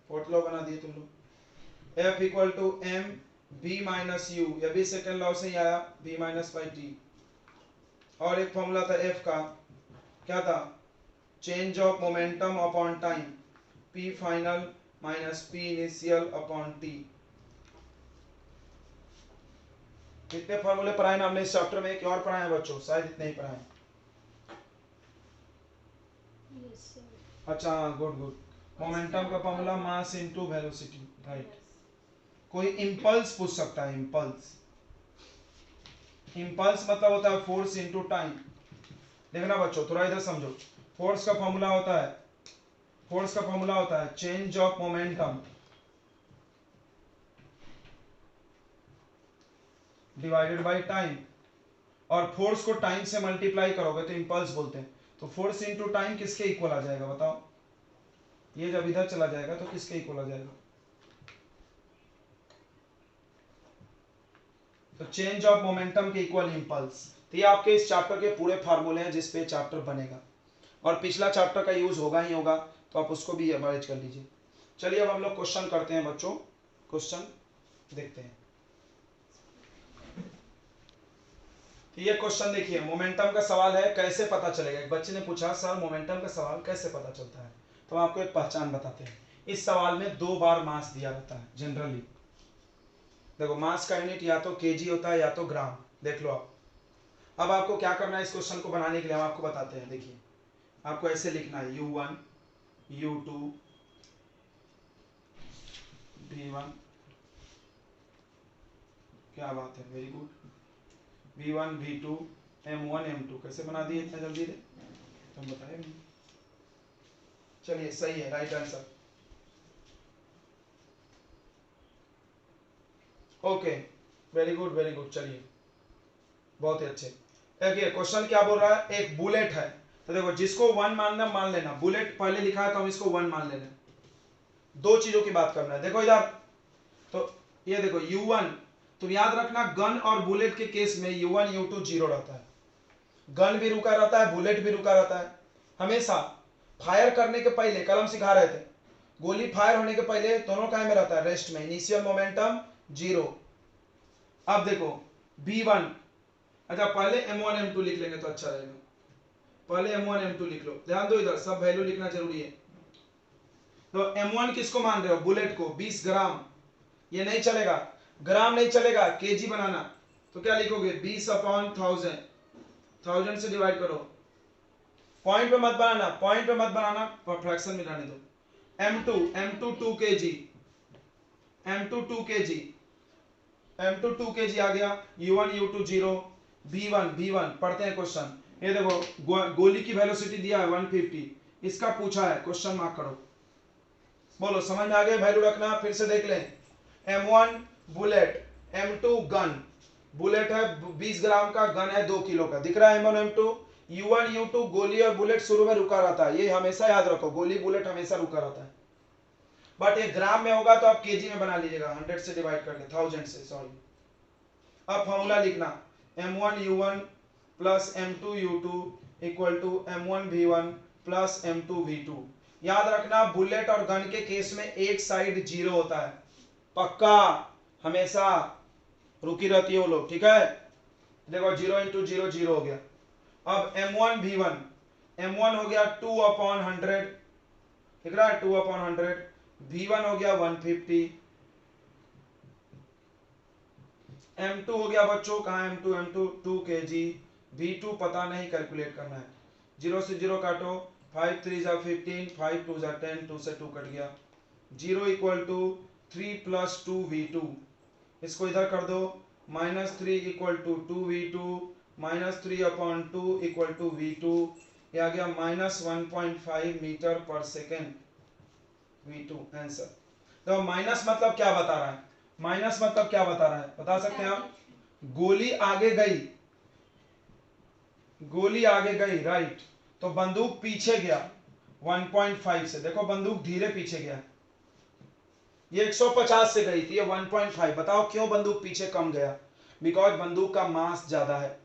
Speaker 1: फोर्थ लॉ बना दिए तुम लोग। F equal to m b minus u, यह भी सेकेंड लॉ से ही आया, b माइनस बाई टी। और एक फॉर्मूला था F का, क्या था? Change of momentum upon time, p final minus p initial upon t। कितने फॉर्मूले पढ़ाए ना हमने इस चैप्टर में? एक और पढ़ाए हैं बच्चों, शायद इतने ही पढ़ाए। अच्छा, गुड गुड। मोमेंटम का formula mass into velocity, right. कोई इंपल्स पूछ सकता है, इंपल्स। इंपल्स मतलब होता है फोर्स इनटू टाइम। देखना बच्चों, थोड़ा इधर समझो। फोर्स का फॉर्मूला होता है, फोर्स का फॉर्मूला होता है change of momentum divided by time, और फोर्स को टाइम से मल्टीप्लाई करोगे तो इंपल्स बोलते हैं। तो फोर्स इनटू टाइम किसके इक्वल आ जाएगा बताओ? ये जब इधर चला जाएगा तो किसके इक्वल आ जाएगा? तो चेंज ऑफ मोमेंटम के इक्वल इंपल्स। तो ये आपके इस चैप्टर के पूरे फार्मूले हैं जिस पे चैप्टर बनेगा, और पिछला चैप्टर का यूज होगा ही होगा, तो आप उसको भी एवरेज कर लीजिए। चलिए अब हम लोग क्वेश्चन करते हैं बच्चों, क्वेश्चन देखते हैं। तो ये क्वेश्चन देखिए, मोमेंटम का सवाल है, कैसे पता चलेगा? एक बच्चे ने पूछा सर मोमेंटम का सवाल कैसे पता चलता है? तो आपको एक पहचान बताते हैं। इस सवाल में 2 बार मास दिया रहता है जनरली। देखो, मास का यूनिट या तो केजी होता है या तो ग्राम, देख लो आप। अब आपको क्या करना है इस क्वेश्चन को बनाने के लिए, हम आपको बताते हैं। देखिए, आपको ऐसे लिखना है u1 u2 v1 क्या बात है, very good. V1 V2 M1 M2 कैसे बना दिए इतना जल्दी रे, तुम बताए नहीं। चलिए सही है, right answer. Okay, very good very good. चलिए बहुत ही अच्छे। देखिए क्वेश्चन क्या बोल रहा है, एक बुलेट है, तो देखो जिसको 1 मानना मान लेना, बुलेट पहले लिखा है तो हम इसको 1 मान लेना। दो चीजों की बात करना है, देखो इधर, तो ये देखो U1, तो याद रखना गन और बुलेट के केस में U1 U2 जीरो रहता है। गन भी रुका रहता है, बुलेट भी रुका रहता है। हमेशा फायर करने के पहले, कल हम सिखा रहे थे, गोली फायर होने के पहले दोनों काय में रहता है, रेस्ट में, इनिशियल मोमेंटम जीरो। अब देखो B1, अच्छा पहले M1 M2 लिख लेंगे तो अच्छा रहेगा, पहले M1 M2 लिख लो, ध्यान दो इधर सब वैल्यू लिखना जरूरी है। तो M1 किसको मान रहे हो, बुलेट को, 20 ग्राम, ये नहीं चलेगा, ग्राम नहीं चलेगा, केजी बनाना, तो क्या लिखोगे 20/1000, 1000 से डिवाइड करो, पॉइंट पे मत बनाना, पॉइंट पे मत बनाना, फ्रैक्शन में रहने दो। M2 2 kg, M2 2 kg, M2 2 kg आ गया, U1 U2 0, V1 पढ़ते हैं क्वेश्चन। ये देखो गोली की वेलोसिटी दिया है 150, इसका पूछा है, क्वेश्चन मार्क करो, बोलो समझ में आ गया, वैल्यू रखना। फिर से देख लें, M1 bullet, M2 gun, bullet है 20 ग्राम का, गन है 2 किलो का, दिख रहा है M1 M2। U1 U2 गोली और बुलेट शुरू में रुका रहता है, ये हमेशा याद रखो, गोली बुलेट हमेशा रुका रहता है, बट ये ग्राम में होगा तो आप केजी में बना लीजिएगा, 100 से डिवाइड करके, 1000 से, सॉरी। अब फॉर्मूला लिखना, M1 U1 plus M2 U2 equal to M1 V1 plus M2 V2। याद रखना बुलेट और गन के केस में एक साइड जीरो होता है, पक्का, हमेशा रुकी रहती है वो लोग, ठीक है। देखो 0 × 0 0 हो गया। अब M1 V1, M1 हो गया 2/100, दिख रहा है 2/100, V1 हो गया 150, M2 हो गया बच्चों, कहाँ M2 2 kg, V2 पता नहीं, कैलकुलेट करना है, 0 से 0 काटो, 5 3 = 15, 5 2 = 10, 2 से 2 कट गया, 0 = 3 + 2V2, इसको इधर कर दो, -3 = 2V2, -3/2 = V2, ये आ गया -1.5 मीटर पर सेकेंड, V2 आंसर। तो माइनस मतलब क्या बता रहा है, माइनस मतलब क्या बता रहा है, बता सकते हैं आप, गोली आगे गई, गोली आगे गई, राइट, तो बंदूक पीछे गया 1.5 से, देखो बंदूक धीरे पीछे गया, ये 150 से गई थी, ये 1.5, बताओ क्यों बंदूक पीछे कम गया, बिकॉज बंदूक का मास ज्यादा है,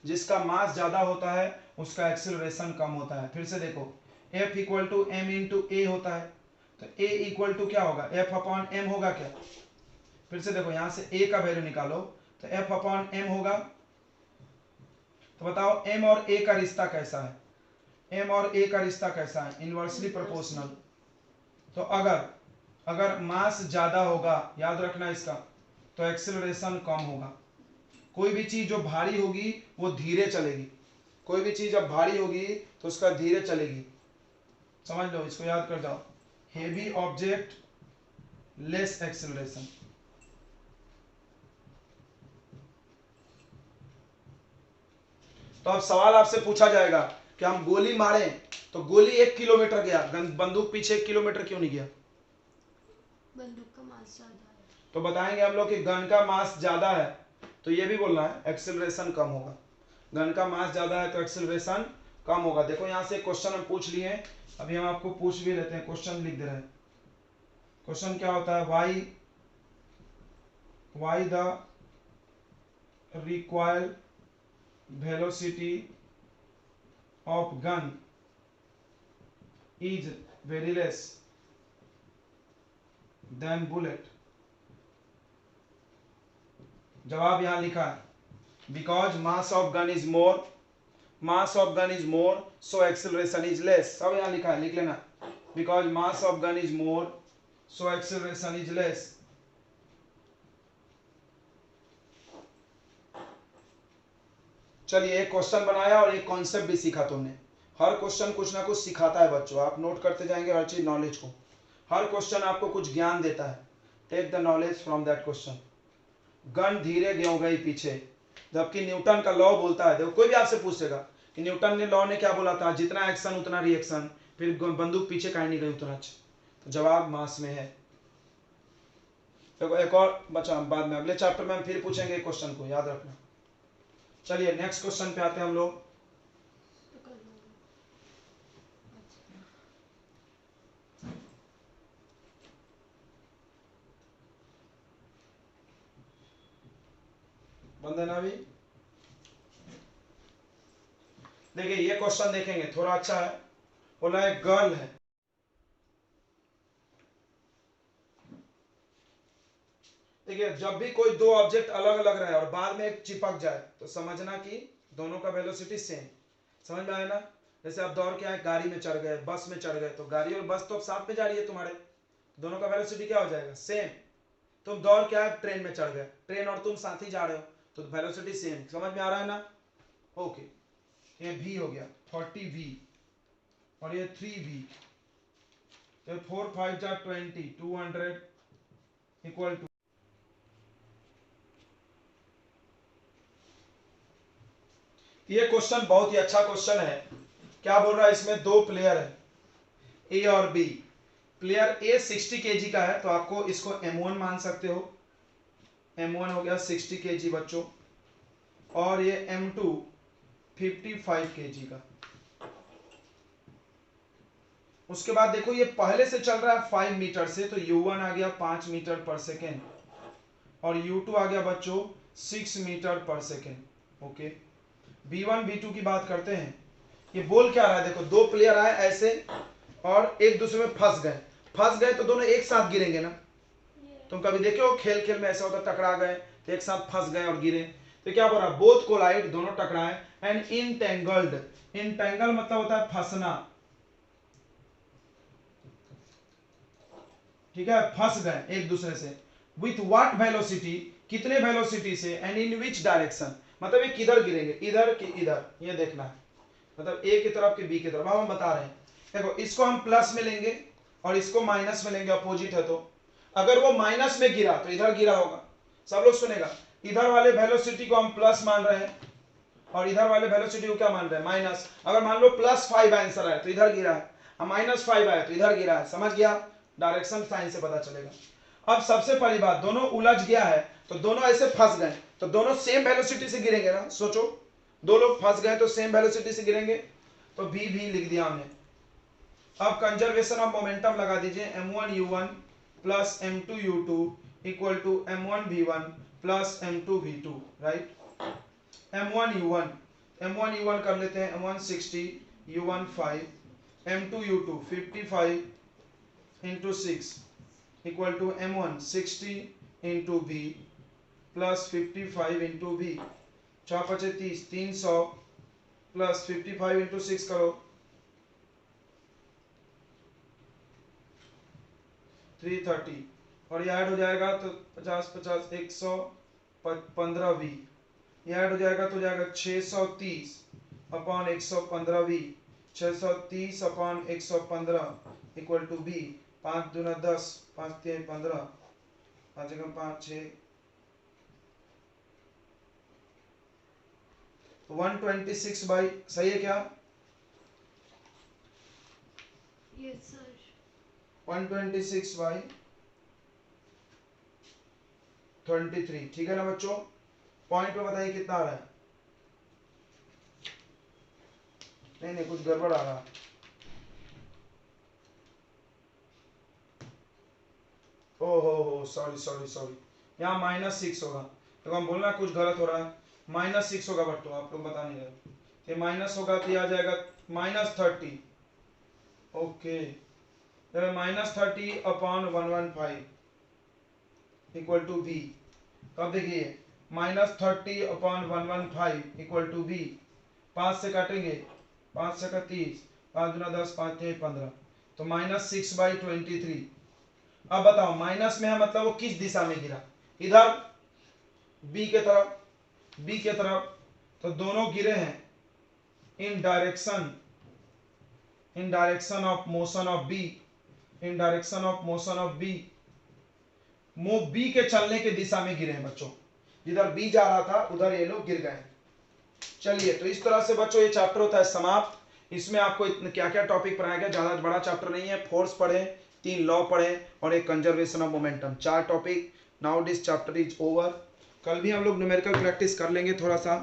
Speaker 1: जिसका मास ज्यादा होता है उसका एक्सेलरेशन कम होता है। फिर से देखो F = m × a होता है, तो A = क्या होगा, F/m होगा क्या, फिर से देखो यहां से A का वैल्यू निकालो, तो F/m होगा, तो बताओ M और A का रिश्ता कैसा है, M और A का रिश्ता कैसा है, इनवर्सली प्रोपोर्शनल। तो अगर मास ज्यादा होगा, याद रखना इसका, तो एक्सेलरेशन कम होगा। कोई भी चीज जो भारी होगी वो धीरे चलेगी, कोई भी चीज जब भारी होगी तो उसका धीरे चलेगी, समझ लो, इसको याद कर जाओ, हेवी ऑब्जेक्ट लेस एक्सेलरेशन। तो अब सवाल आपसे पूछा जाएगा कि हम गोली मारे तो गोली 1 किलोमीटर गया, बंदूक पीछे 1 किलोमीटर क्यों नहीं गया,
Speaker 2: बंदूक का मास ज्यादा है,
Speaker 1: तो बताएंगे हम लोग कि गन का मास ज्यादा है, तो ये भी बोलना है एक्सेलरेशन कम होगा, गन का मास ज्यादा है तो एक्सेलरेशन कम होगा। देखो यहां से क्वेश्चन हम पूछ लिए हैं, अभी हम आपको पूछ भी लेते हैं, क्वेश्चन लिख दे रहे हैं। क्वेश्चन क्या होता है, why the required velocity of gun is very less than bullet. जवाब यहां लिखा है, because mass of gun is more, mass of gun is more so acceleration is less, सब यहां लिखा है, लिख लेना, because mass of gun is more so acceleration is less. चलिए एक क्वेश्चन बनाया और एक कॉन्सेप्ट भी सीखा तुमने, हर क्वेश्चन कुछ ना कुछ सिखाता है बच्चों, आप नोट करते जाएंगे हर चीज, नॉलेज को, हर क्वेश्चन आपको कुछ ज्ञान देता है, take the knowledge from that question. Gun धीरे क्यों गई पीछे, जबकि न्यूटन का लॉ बोलता है, देखो कोई भी आपसे पूछेगा कि न्यूटन ने लॉ ने क्या बोला था, जितना एक्शन उतना रिएक्शन, फिर बंदूक पीछे काहे नहीं गई उतना अच्छा, तो जवाब मास में है। देखो एक और बचा, बाद में अगले चैप्टर में हम फिर पूछेंगे क्वेश्चन को, याद रखना। चलिए नेक्स्ट क्वेश्चन पे आते हैं हम लोग।
Speaker 2: तो कर लूंगा।
Speaker 1: बंद है ना अभी। देखिए ये क्वेश्चन देखेंगे, थोड़ा अच्छा है, बोला है गर्ल है, देखिए जब भी कोई दो ऑब्जेक्ट अलग अलग रहे और बाद में एक चिपक जाए तो समझना कि दोनों का वेलोसिटी सेम, समझ में आया ना। जैसे आप दौड़ के आए, गाड़ी में चढ़ गए, बस में चढ़ गए, तो गाड़ी और बस तो अब साथ में जा रही है तुम्हारे, दोनों का वेलोसिटी क्या हो जाएगा, सेम। तुम दौड़ के आए, ट्रेन में चढ़ गए, ट्रेन और तुम साथ ही जा रहे हो, तो वेलोसिटी सेम, समझ में आ रहा है ना। ओके, ये v हो गया 40v और ये 3v, तो 4 5 जा 20, 200 इक्वल टू, ये क्वेश्चन बहुत ही अच्छा क्वेश्चन है। क्या बोल रहा है, इसमें दो प्लेयर है ए और बी, प्लेयर ए 60 kg का है, तो आपको इसको m1 मान सकते हो, m1 हो गया 60 kg बच्चों, और ये m2 55 kg का। उसके बाद देखो ये पहले से चल रहा है 5 मीटर से, तो u1 आ गया 5 मीटर पर सेकेंड और u2 आ गया बच्चों 6 मीटर पर सेकेंड। ओके, b1 b2 की बात करते हैं। ये बोल क्या रहा है, देखो दो प्लेयर आए ऐसे और एक दूसरे में फंस गए तो दोनों एक साथ गिरेंगे ना। तुम कभी देखे हो खेल खेल में ऐसा होता, टकरा गए तो एक साथ फंस गए और गिरे, तो क्या बोल रहा है, बोथ कोलाइड, दोनों टकराए, एंड इंटेंगल्ड, इंटेंगल मतलब होता है फंसना, ठीक है, फंस गए एक दूसरे से, विथ व्हाट वेलोसिटी, कितने वेलोसिटी से, एंड इन विच डायरेक्शन, मतलब ये किधर गिरेंगे, इधर कि इधर, ये देखना है, मतलब ए की तरफ कि बी की तरफ, हम बता रहे हैं। देखो इसको हम प्लस में लेंगे और इसको माइनस में लेंगे, अपोजिट है, तो अगर वो माइनस में गिरा तो इधर गिरा होगा, सब लोग सुनेगा, इधर वाले वेलोसिटी को हम प्लस मान रहे हैं और इधर वाले वेलोसिटी को क्या मान रहे हैं, माइनस। अगर मान लो +5 आंसर आया तो इधर गिरा है, -5 आया तो इधर गिरा है, समझ गया, डायरेक्शन साइन से पता चलेगा। अब सबसे पहली बात, दोनों उलझ गया है तो दोनों ऐसे फंस गए, तो दोनों सेम वेलोसिटी से गिरेंगे ना, सोचो दो लोग फंस गए तो सेम वेलोसिटी से गिरेंगे, तो v भी लिख दिया हमने। अब कंजर्वेशन ऑफ मोमेंटम लगा दीजिए, m1u1 plus m2u2 equal to m1v1 plus m2v2, right. m1u1 कर लेते हैं, m1 60, u1 5, m2u2 55 into 6 equal to m1 60 into v plus 55 into v, 4 5 30, 300 plus 55 into 6 करो, 330, और ये ऐड हो जाएगा तो 50 50 115v, ये ऐड हो जाएगा तो हो जाएगा 630 upon 115v, 630 upon 115 equal to v, 5 दूना 10, 5 3 15, 5 जगह 5 6, तो 126 बाई, सही है क्या,
Speaker 2: यस सर।
Speaker 1: 126 बाई 23, ठीक है ना बच्चों। पॉइंट में बताइए कितना आ रहा है, नहीं कुछ गड़बड़ आ रहा, हो सॉरी, यहाँ -6 होगा, तो हम बोलना कुछ गलत हो रहा है, -6 होगा, बट तो आप लोग बता नहीं रहे, ये माइनस होगा तो ये आ जाएगा -30, okay, -30 upon 115 equal to v, अब देखिए -30 अपॉन 115 इक्वल टू v, 5 से काटेंगे, 5 से का 30, 5 दूना 10, 5 3 15, तो -6/23। अब बताओ माइनस में है मतलब वो किस दिशा में गिरा, इधर बी के तरफ, तो दोनों गिरे हैं in direction of motion of B, move B के चलने के दिशा में गिरे हैं बच्चों, जिधर बी जा रहा था उधर ये लोग गिर गए। चलिए, तो इस तरह से बच्चों ये चैप्टर होता है समाप्त। इसमें आपको क्या क्या टॉपिक पढ़ाया गया, ज्यादा बड़ा चैप्टर नहीं है। फोर्स पढ़े, 3 लॉ पढ़े और एक conservation of momentum, 4 topic. Now this chapter is over. कल भी हम लोग न्यूमेरिकल प्रैक्टिस कर लेंगे थोड़ा सा।